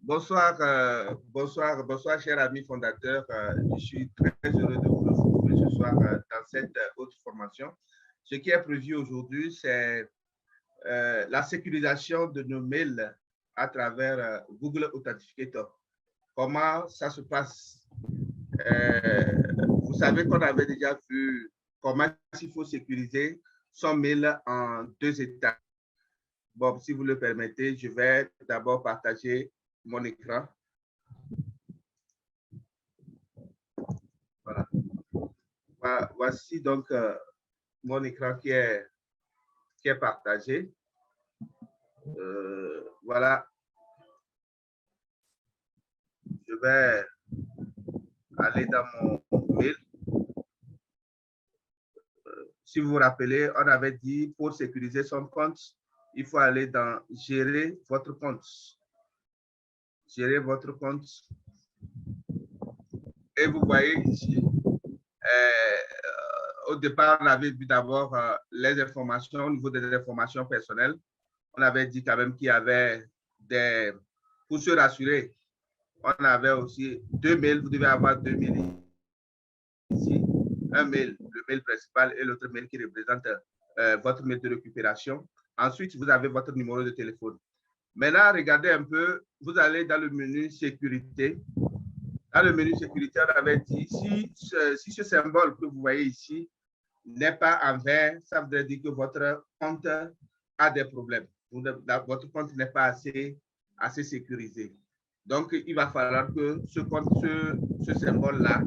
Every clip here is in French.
Bonsoir, bonsoir, cher ami fondateur. Je suis très heureux de vous retrouver ce soir dans cette autre formation. Ce qui est prévu aujourd'hui, c'est la sécurisation de nos mails à travers Google Authenticator. Comment ça se passe? Vous savez qu'on avait déjà vu comment il faut sécuriser son mail en 2 étapes. Bon, si vous le permettez, je vais d'abord partager mon écran. Voilà. Voici donc mon écran qui est partagé. Voilà. Je vais aller dans mon mail. Si vous vous rappelez, on avait dit pour sécuriser son compte, il faut aller dans gérer votre compte. Gérer votre compte. Et vous voyez ici, au départ, on avait vu d'abord les informations au niveau des informations personnelles. On avait dit quand même qu'il y avait des... Pour se rassurer, on avait aussi 2 mails. Vous devez avoir 2 mails ici. Un mail, le mail principal, et l'autre mail qui représente votre mail de récupération. Ensuite, vous avez votre numéro de téléphone. Maintenant, regardez un peu, vous allez dans le menu sécurité. Dans le menu sécurité, on avait dit, si ce symbole que vous voyez ici n'est pas en vert, ça voudrait dire que votre compte a des problèmes. Votre compte n'est pas assez sécurisé. Donc, il va falloir que ce symbole-là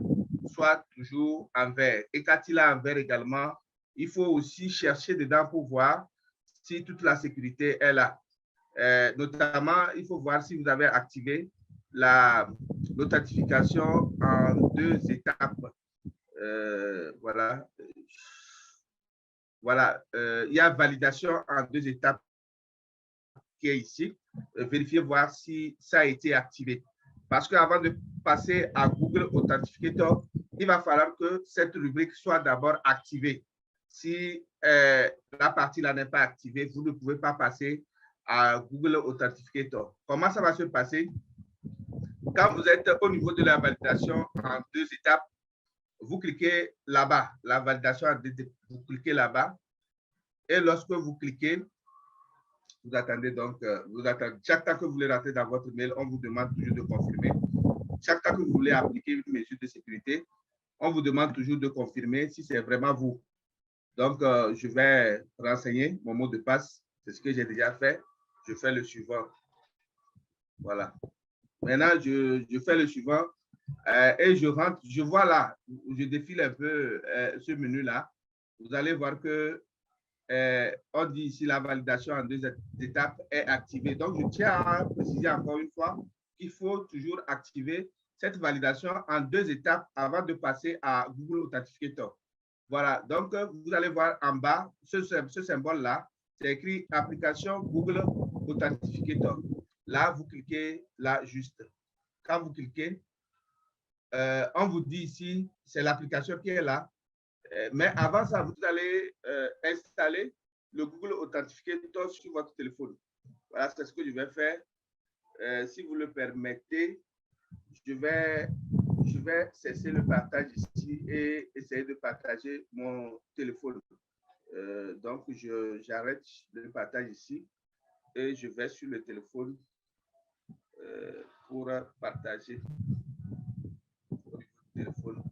soit toujours en vert. Et quand il est en vert également, il faut aussi chercher dedans pour voir si toute la sécurité est là. Notamment, il faut voir si vous avez activé l'authentification en 2 étapes. Voilà. Voilà. Il y a validation en 2 étapes qui est ici. Vérifiez voir si ça a été activé. Parce qu'avant de passer à Google Authenticator, il va falloir que cette rubrique soit d'abord activée. Si la partie-là n'est pas activée, vous ne pouvez pas passer à Google Authenticator. Comment ça va se passer? Quand vous êtes au niveau de la validation en 2 étapes, vous cliquez là-bas, la validation en 2 étapes, vous cliquez là-bas. Et lorsque vous cliquez, vous attendez donc, chaque temps que vous voulez rentrer dans votre mail, on vous demande toujours de confirmer. Chaque temps que vous voulez appliquer une mesure de sécurité, on vous demande toujours de confirmer si c'est vraiment vous. Donc, je vais renseigner mon mot de passe. C'est ce que j'ai déjà fait. Je fais le suivant. Voilà. Maintenant, je fais le suivant et je rentre. Je vois là, je défile un peu ce menu-là. Vous allez voir que on dit ici la validation en 2 étapes est activée. Donc, je tiens à préciser encore une fois qu'il faut toujours activer cette validation en 2 étapes avant de passer à Google Authenticator. Voilà, donc vous allez voir en bas, ce symbole-là, c'est écrit application Google Authenticator. Là, vous cliquez là juste. Quand vous cliquez, on vous dit ici, c'est l'application qui est là. Mais avant ça, vous allez installer le Google Authenticator sur votre téléphone. Voilà, c'est ce que je vais faire. Si vous le permettez, je vais cesser le partage ici et essayer de partager mon téléphone. Donc, j'arrête le partage ici et je vais sur le téléphone pour partager au téléphone.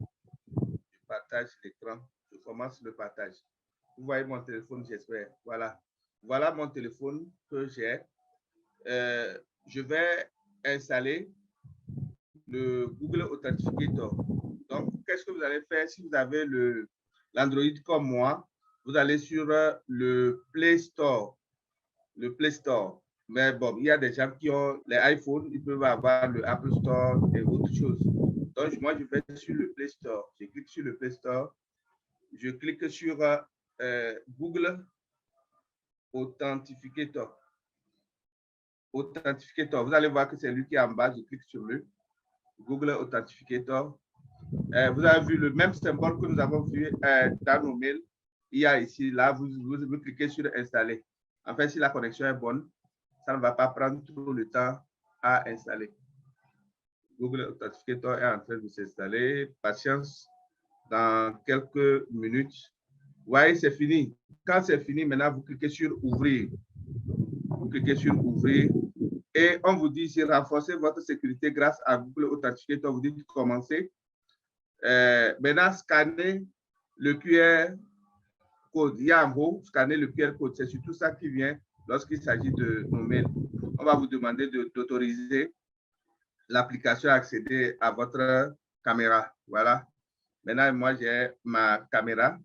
Je partage l'écran. Je commence le partage. Vous voyez mon téléphone, j'espère. Voilà. Voilà mon téléphone que j'ai. Je vais installer le Google Authenticator. Donc, qu'est-ce que vous allez faire si vous avez l'Android comme moi? Vous allez sur le Play Store. Le Play Store. Mais bon, il y a des gens qui ont les iPhones, ils peuvent avoir le Apple Store et autre chose. Donc, moi, je vais sur le Play Store. Je clique sur le Play Store. Je clique sur Google Authenticator. Authenticator. Vous allez voir que c'est lui qui est en bas. Je clique sur lui. Google Authenticator. Vous avez vu le même symbole que nous avons vu dans nos mails. Il y a ici, là, vous cliquez sur installer. En fait, si la connexion est bonne, ça ne va pas prendre trop le temps à installer. Google Authenticator est en train de s'installer. Patience, dans quelques minutes. Vous voyez, c'est fini. Quand c'est fini, maintenant, vous cliquez sur Ouvrir. Vous cliquez sur Ouvrir. Et on vous dit ici, renforcer votre sécurité grâce à Google Authenticator. Vous dites commencer. Maintenant, scanner le QR code. Il y a en haut, scanner le QR code. C'est surtout ça qui vient lorsqu'il s'agit de nos mails. On va vous demander d'autoriser l'application à accéder à votre caméra. Voilà. Maintenant, moi, j'ai ma caméra.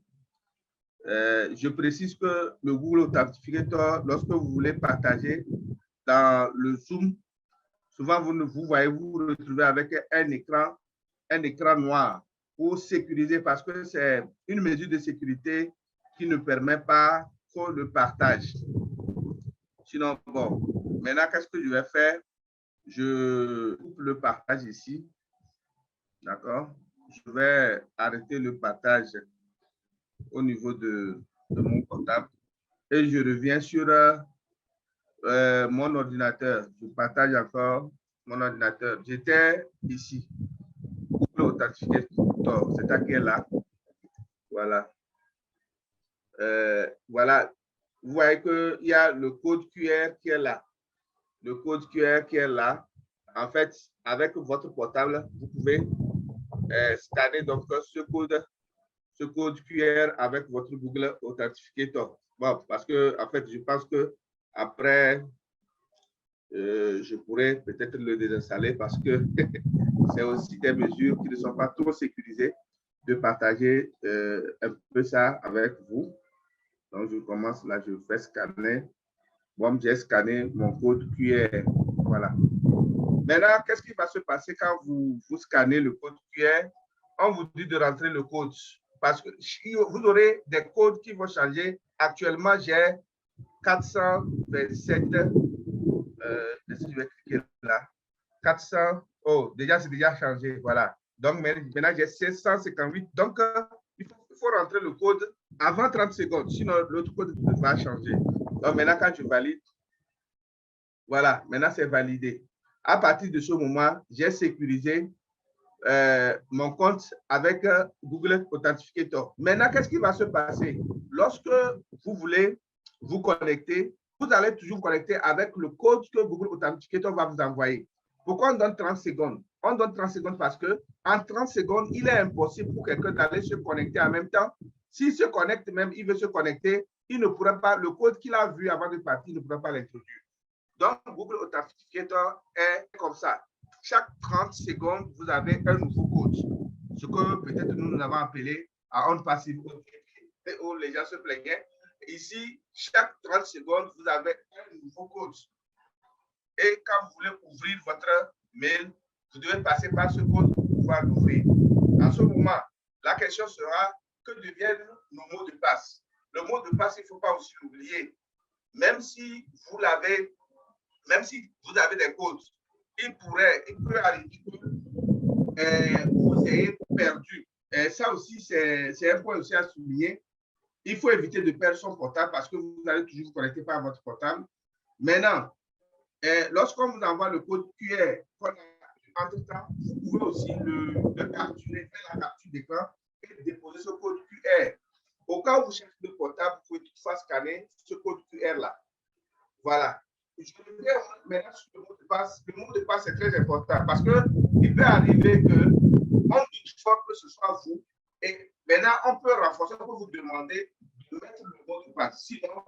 Je précise que le Google Authenticator, lorsque vous voulez partager dans le Zoom, souvent vous voyez, vous vous retrouvez avec un écran noir pour sécuriser parce que c'est une mesure de sécurité qui ne permet pas trop le partage. Sinon, bon, maintenant, qu'est-ce que je vais faire? Je coupe le partage ici. D'accord? Je vais arrêter le partage au niveau de mon portable et je reviens sur mon ordinateur. Je partage encore mon ordinateur. J'étais ici. Google Authenticator, c'est à qui est là. Voilà. Voilà. Vous voyez qu'il y a le code QR qui est là. Le code QR qui est là. En fait, avec votre portable, vous pouvez scanner donc ce code QR avec votre Google Authenticator. Bon, parce que, en fait, je pense que après, je pourrais peut-être le désinstaller parce que c'est aussi des mesures qui ne sont pas trop sécurisées de partager un peu ça avec vous. Donc, je commence là, je fais scanner. Bon, j'ai scanné mon code QR. Voilà. Maintenant, qu'est-ce qui va se passer quand vous scannez le code QR? On vous dit de rentrer le code parce que vous aurez des codes qui vont changer. Actuellement, j'ai 427. Est-ce que je vais cliquer là? 400. Oh, déjà, c'est déjà changé. Voilà. Donc, maintenant, j'ai 658. Donc, il faut rentrer le code avant 30 secondes. Sinon, l'autre code va changer. Donc, maintenant, quand tu valides, voilà, maintenant, c'est validé. À partir de ce moment, j'ai sécurisé mon compte avec Google Authenticator. Maintenant, qu'est-ce qui va se passer? Lorsque vous voulez vous connecter, vous allez toujours vous connecter avec le code que Google Authenticator va vous envoyer. Pourquoi on donne 30 secondes? On donne 30 secondes parce que en 30 secondes, il est impossible pour quelqu'un d'aller se connecter en même temps. S'il se connecte même, il veut se connecter, il ne pourra pas, le code qu'il a vu avant de partir, il ne pourra pas l'introduire. Donc, Google Authenticator est comme ça. Chaque 30 secondes, vous avez un nouveau code. Ce que peut-être nous avons appelé à on passive où les gens se plaignaient. Ici, chaque 30 secondes, vous avez un nouveau code. Et quand vous voulez ouvrir votre mail, vous devez passer par ce code pour pouvoir l'ouvrir. En ce moment, la question sera que deviennent nos mots de passe. Le mot de passe, il ne faut pas aussi l'oublier. Même si vous l'avez, même si vous avez des codes, il peut arriver que vous ayez perdu. Et ça aussi, c'est un point aussi à souligner. Il faut éviter de perdre son portable parce que vous allez toujours vous connecter par votre portable. Maintenant, lorsqu'on vous envoie le code QR, entre-temps, vous pouvez aussi le capturer, faire la capture d'écran et déposer ce code QR. Au cas où vous cherchez le portable, vous pouvez toutefois scanner ce code QR-là. Voilà. Je reviens maintenant sur le mot de passe. Le mot de passe est très important parce qu'il peut arriver que on dit fois que ce soit vous et maintenant on peut renforcer, on peut vous demander de mettre le mot de passe. Sinon,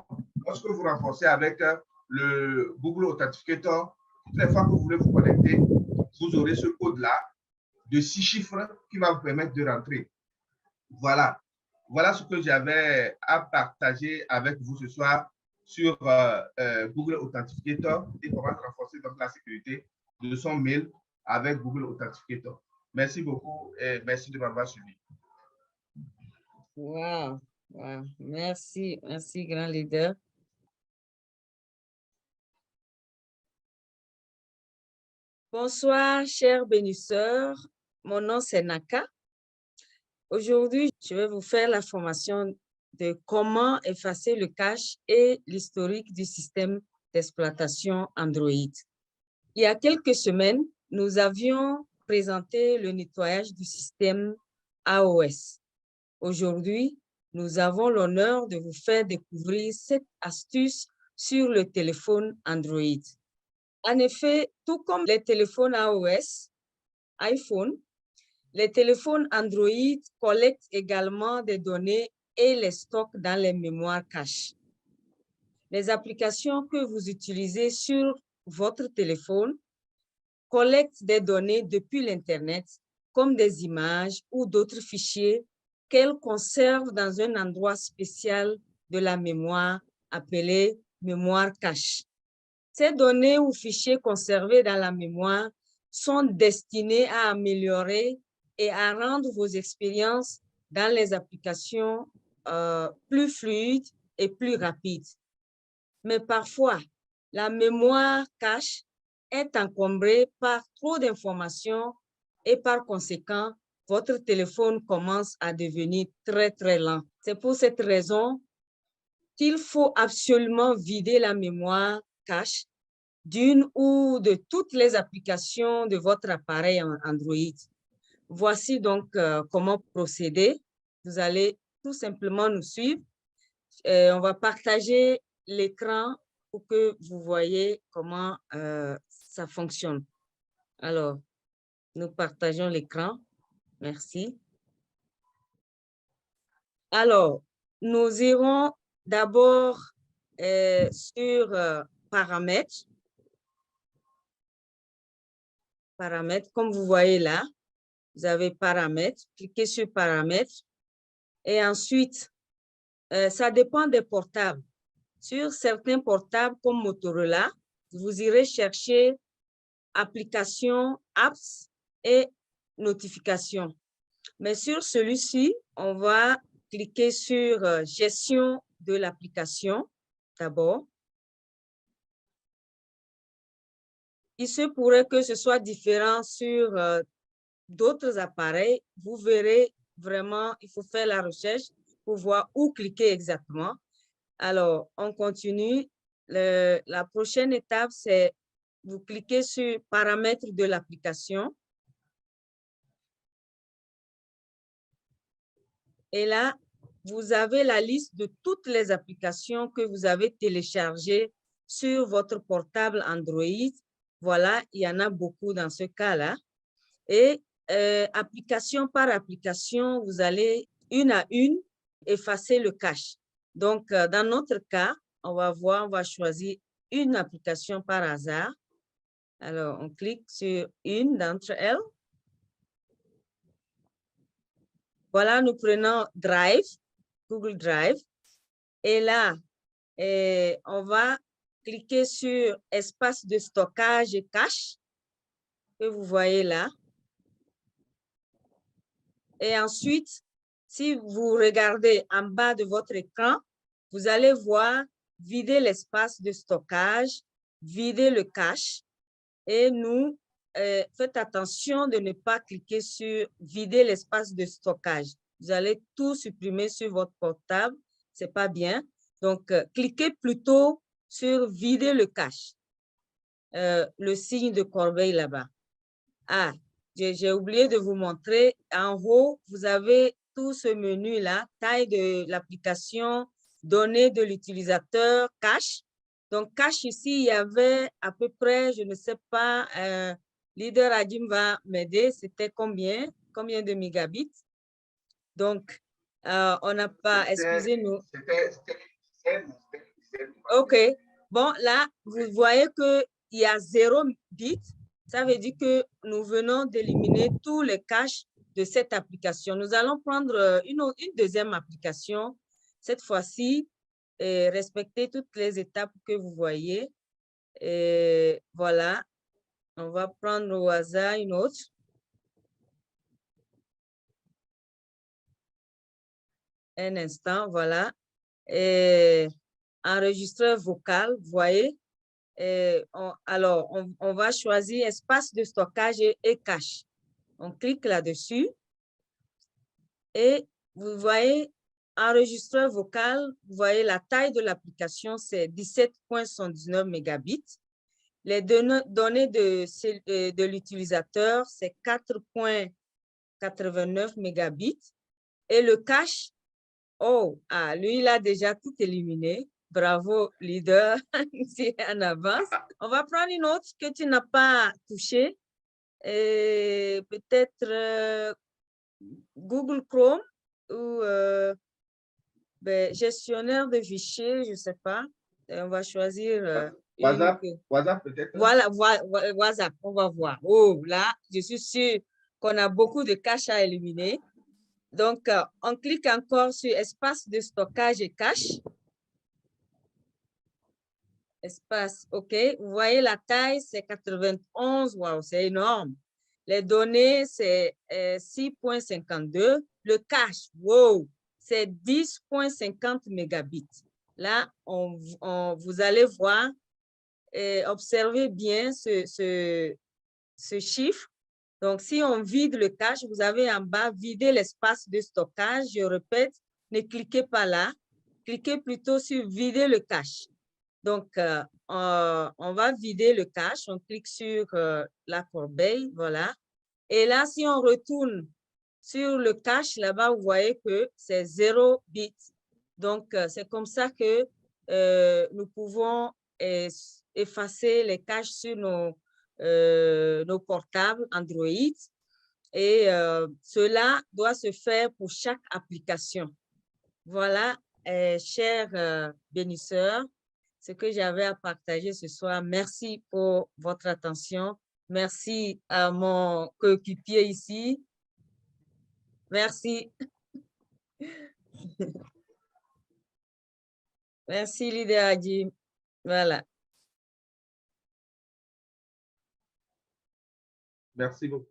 lorsque vous renforcez avec le Google Authenticator, toutes les fois que vous voulez vous connecter, vous aurez ce code-là de 6 chiffres qui va vous permettre de rentrer. Voilà. Voilà ce que j'avais à partager avec vous ce soir sur Google Authenticator et comment renforcer donc la sécurité de son mail avec Google Authenticator. Merci beaucoup et merci de m'avoir suivi. Wow. Wow. Merci, merci, grand leader. Bonsoir, chers bénisseurs. Mon nom, c'est Naka. Aujourd'hui, je vais vous faire la formation de comment effacer le cache et l'historique du système d'exploitation Android. Il y a quelques semaines, nous avions présenté le nettoyage du système AOS. Aujourd'hui, nous avons l'honneur de vous faire découvrir cette astuce sur le téléphone Android. En effet, tout comme les téléphones iOS, iPhone, les téléphones Android collectent également des données et les stockent dans les mémoires caches. Les applications que vous utilisez sur votre téléphone collectent des données depuis l'Internet, comme des images ou d'autres fichiers qu'elles conservent dans un endroit spécial de la mémoire appelé mémoire cache. Ces données ou fichiers conservés dans la mémoire sont destinés à améliorer et à rendre vos expériences dans les applications plus fluides et plus rapides. Mais parfois, la mémoire cache est encombrée par trop d'informations et par conséquent, votre téléphone commence à devenir très, très lent. C'est pour cette raison qu'il faut absolument vider la mémoire cache d'une ou de toutes les applications de votre appareil Android. Voici donc comment procéder. Vous allez tout simplement nous suivre. On va partager l'écran pour que vous voyez comment ça fonctionne. Alors, nous partageons l'écran. Merci. Alors, nous irons d'abord sur paramètres. Paramètres, comme vous voyez là, vous avez paramètres. Cliquez sur paramètres. Et ensuite, ça dépend des portables. Sur certains portables comme Motorola, vous irez chercher applications, apps et notifications. Mais sur celui-ci, on va cliquer sur gestion de l'application d'abord. Il se pourrait que ce soit différent sur d'autres appareils. Vous verrez vraiment, il faut faire la recherche pour voir où cliquer exactement. Alors, on continue. La prochaine étape, c'est vous cliquez sur paramètres de l'application. Et là, vous avez la liste de toutes les applications que vous avez téléchargées sur votre portable Android. Voilà, il y en a beaucoup dans ce cas-là. Et application par application, vous allez une à une effacer le cache. Donc, dans notre cas, on va voir, on va choisir une application par hasard. Alors, on clique sur une d'entre elles. Voilà, nous prenons Drive, Google Drive. Et là, on va cliquer sur espace de stockage et cache que vous voyez là. Et ensuite, si vous regardez en bas de votre écran, vous allez voir vider l'espace de stockage, vider le cache. Et nous, faites attention de ne pas cliquer sur vider l'espace de stockage. Vous allez tout supprimer sur votre portable. Ce n'est pas bien. Donc, cliquez plutôt sur vider le cache. Le signe de corbeille là-bas. Ah, j'ai oublié de vous montrer. En haut, vous avez tout ce menu-là, taille de l'application, données de l'utilisateur, cache. Donc, cache ici, il y avait à peu près, je ne sais pas, Leader Adim va m'aider, c'était combien de mégabits? Donc, on n'a pas, excusez-nous. OK. Bon, là, vous voyez qu'il y a 0 bit. Ça veut dire que nous venons d'éliminer tous les caches de cette application. Nous allons prendre une deuxième application. Cette fois-ci, respecter toutes les étapes que vous voyez. Et voilà. On va prendre au hasard une autre. Un instant, voilà. Et enregistreur vocal, vous voyez. Alors, on va choisir espace de stockage et cache. On clique là-dessus et vous voyez enregistreur vocal, vous voyez la taille de l'application, c'est 17,79 mégabits. Les données de l'utilisateur, c'est 4,89 mégabits. Et le cache, lui, il a déjà tout éliminé. Bravo, leader, c'est en avance. On va prendre une autre que tu n'as pas touchée. Peut-être Google Chrome ou gestionnaire de fichiers, je ne sais pas. On va choisir WhatsApp, WhatsApp peut-être. Voilà, WhatsApp, on va voir. Oh, là, je suis sûre qu'on a beaucoup de caches à éliminer. Donc, on clique encore sur espace de stockage et cache. Espace, OK. Vous voyez la taille, c'est 91. Waouh, c'est énorme. Les données, c'est 6,52. Le cache, wow, c'est 10,50 mégabits. Là, vous allez voir, observez bien ce chiffre. Donc, si on vide le cache, vous avez en bas, vider l'espace de stockage. Je répète, ne cliquez pas là. Cliquez plutôt sur vider le cache. Donc, on va vider le cache. On clique sur la corbeille, voilà. Et là, si on retourne sur le cache, là-bas, vous voyez que c'est 0 bit. Donc, c'est comme ça que nous pouvons effacer les caches sur nos portables Android. Et cela doit se faire pour chaque application. Voilà, chers bénisseurs, ce que j'avais à partager ce soir. Merci pour votre attention. Merci à mon coéquipier ici. Merci. Merci, Lydia Adjim. Voilà. Merci beaucoup.